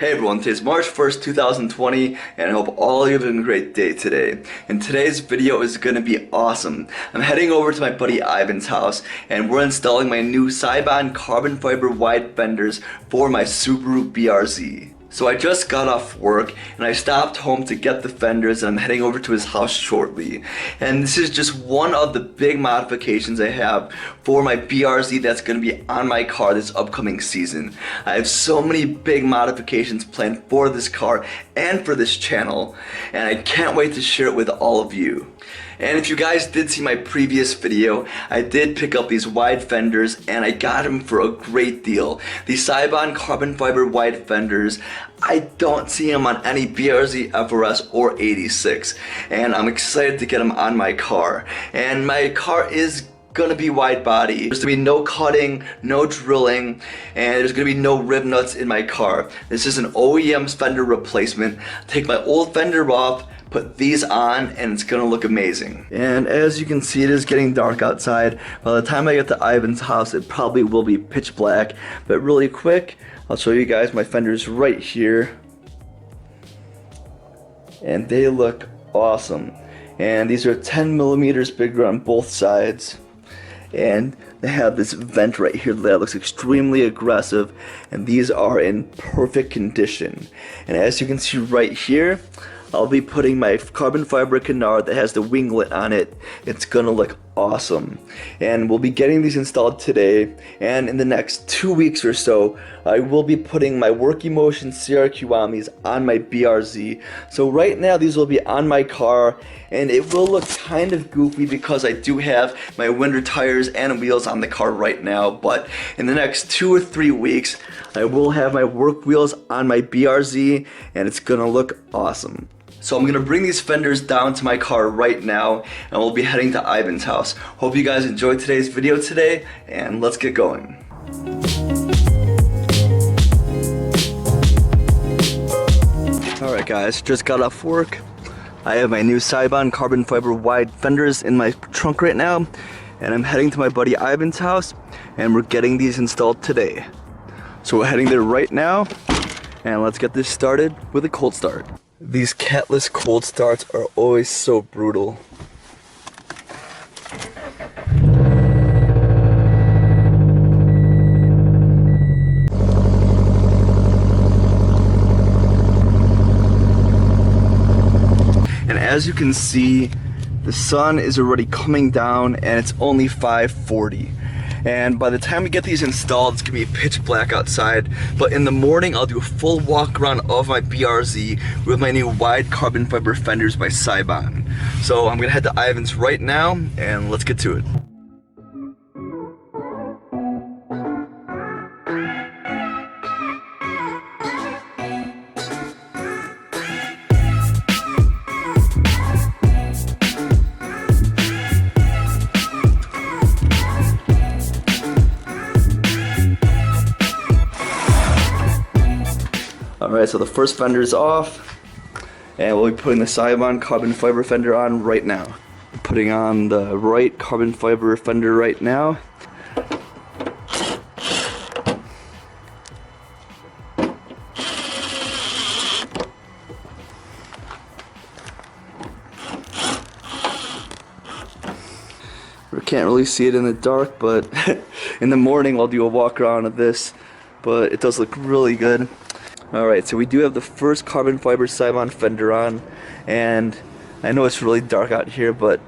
Hey everyone, today's March 1st, 2020, and I hope all of you are having a great day today. And today's video is going to be awesome. I'm heading over to my buddy Ivan's house, and we're installing my new Seibon carbon fiber wide fenders for my Subaru BRZ. So I just got off work and I stopped home to get the fenders, and I'm heading over to his house shortly. And this is just one of the big modifications I have for my BRZ that's going to be on my car this upcoming season. I have so many big modifications planned for this car and for this channel, and I can't wait to share it with all of you. And if you guys did see my previous video, I did pick up these wide fenders and I got them for a great deal. The Seibon carbon fiber wide fenders, I don't see them on any BRZ, FRS, or 86. And I'm excited to get them on my car. And my car is gonna be wide body. There's gonna be no cutting, no drilling, and there's gonna be no rib nuts in my car. This is an OEM's fender replacement. Take my old fender off, put these on, and it's gonna look amazing. And as you can see, it is getting dark outside. By the time I get to Ivan's house, it probably will be pitch black. But really quick, I'll show you guys my fenders right here. And they look awesome. And these are 10 millimeters bigger on both sides. And they have this vent right here that looks extremely aggressive, and these are in perfect condition. And as you can see right here, I'll be putting my carbon fiber canard that has the winglet on it. It's gonna look awesome. And we'll be getting these installed today, and in the next 2 weeks or so, I will be putting my Work Emotion CRQ on my BRZ. So right now these will be on my car, and it will look kind of goofy because I do have my winter tires and wheels on the car right now, but in the next 2 or 3 weeks, I will have my work wheels on my BRZ, and it's gonna look awesome. So I'm gonna bring these fenders down to my car right now, and we'll be heading to Ivan's house. Hope you guys enjoyed today's video today, and let's get going. Alright guys, just got off work. I have my new Seibon carbon fiber wide fenders in my trunk right now, and I'm heading to my buddy Ivan's house, and we're getting these installed today. So we're heading there right now, and let's get this started with a cold start. These catless cold starts are always so brutal. And as you can see, the sun is already coming down and it's only 5:40. And by the time we get these installed, it's gonna be pitch black outside. But in the morning, I'll do a full walk around of my BRZ with my new wide carbon fiber fenders by Seibon. So I'm gonna head to Ivan's right now, and let's get to it. Alright, so the first fender is off, and we'll be putting the Seibon carbon fiber fender on right now. Putting on the right carbon fiber fender right now. We can't really see it in the dark, but in the morning I'll do a walk around of this, but it does look really good. Alright, so we do have the first carbon fiber Seibon fender on, and I know it's really dark out here, but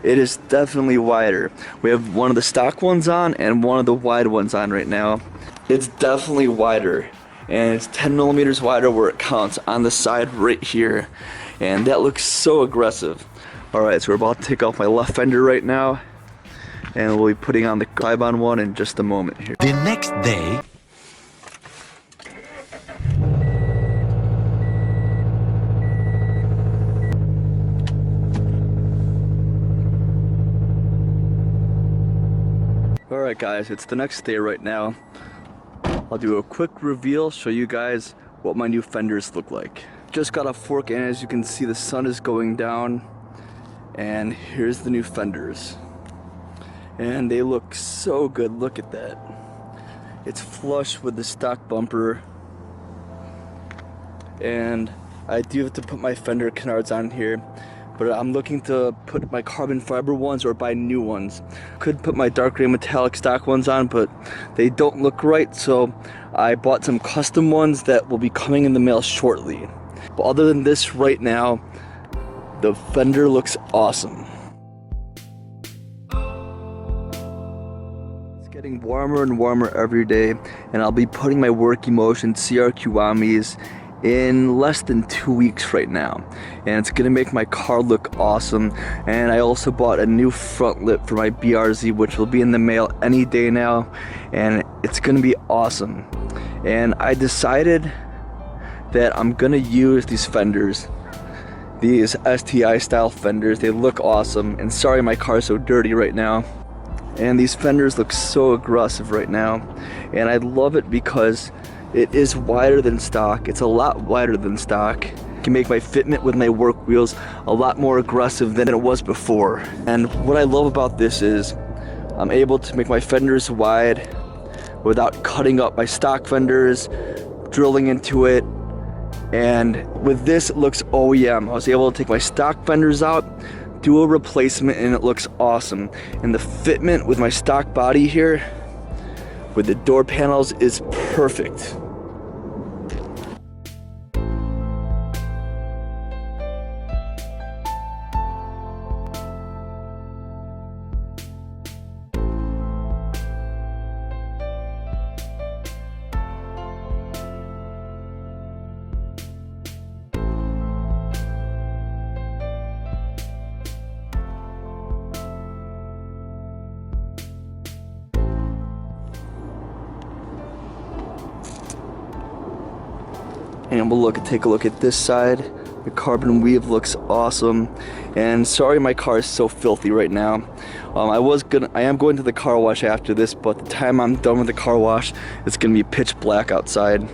it is definitely wider. We have one of the stock ones on and one of the wide ones on right now. It's definitely wider, and it's 10 millimeters wider where it counts on the side right here, and that looks so aggressive. Alright, so we're about to take off my left fender right now, and we'll be putting on the Seibon one in just a moment here. The next day. Alright guys, it's the next day right now. I'll do a quick reveal, show you guys what my new fenders look like. Just got off work, and as you can see, the sun is going down, and here's the new fenders. And they look so good, look at that. It's flush with the stock bumper. and I do have to put my fender canards on here, but I'm looking to put my carbon fiber ones or buy new ones. Could put my dark gray metallic stock ones on, but they don't look right, so I bought some custom ones that will be coming in the mail shortly. But other than this right now, the fender looks awesome. It's getting warmer and warmer every day, and I'll be putting my Work Emotion CR Kiwamis in less than 2 weeks right now, and it's gonna make my car look awesome. And I also bought a new front lip for my BRZ, which will be in the mail any day now, and it's gonna be awesome. And I decided that I'm gonna use these fenders, these STI style fenders. They look awesome, and sorry my car's so dirty right now. And these fenders look so aggressive right now, and I love it because it is wider than stock. It's a lot wider than stock. It can make my fitment with my work wheels a lot more aggressive than it was before. And what I love about this is I'm able to make my fenders wide without cutting up my stock fenders, drilling into it. And with this, it looks OEM. I was able to take my stock fenders out, do a replacement, and it looks awesome. And the fitment with my stock body here, with the door panels, is perfect. And we'll take a look at this side. The carbon weave looks awesome. And sorry my car is so filthy right now. I am going to the car wash after this, but the time I'm done with the car wash, it's gonna be pitch black outside.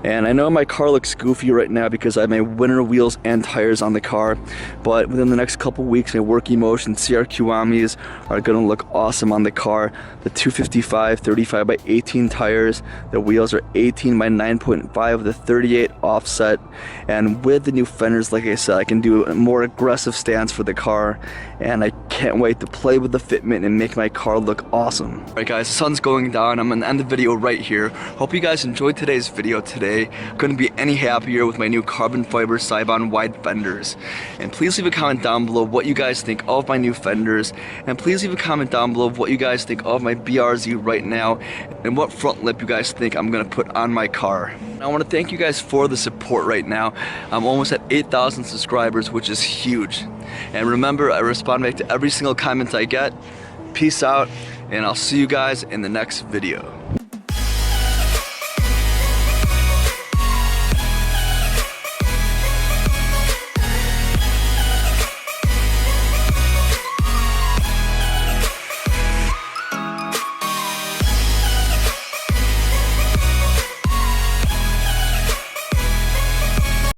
And I know my car looks goofy right now because I have my winter wheels and tires on the car, but within the next couple weeks, my Work Emotion CR Kiwamis are gonna look awesome on the car. The 255 35 by 18 tires, the wheels are 18 by 9.5 with a 38 offset, and with the new fenders, like I said, I can do a more aggressive stance for the car, and I can't wait to play with the fitment and make my car look awesome. Alright guys, the sun's going down. I'm gonna end the video right here. Hope you guys enjoyed today's video today. Couldn't be any happier with my new carbon fiber Seibon wide fenders. And please leave a comment down below what you guys think of my new fenders, and please leave a comment down below what you guys think of my BRZ right now, and what front lip you guys think I'm gonna put on my car. I want to thank you guys for the support right now. I'm almost at 8,000 subscribers, which is huge. And remember, I respond back to every single comment I get. Peace out, and I'll see you guys in the next video.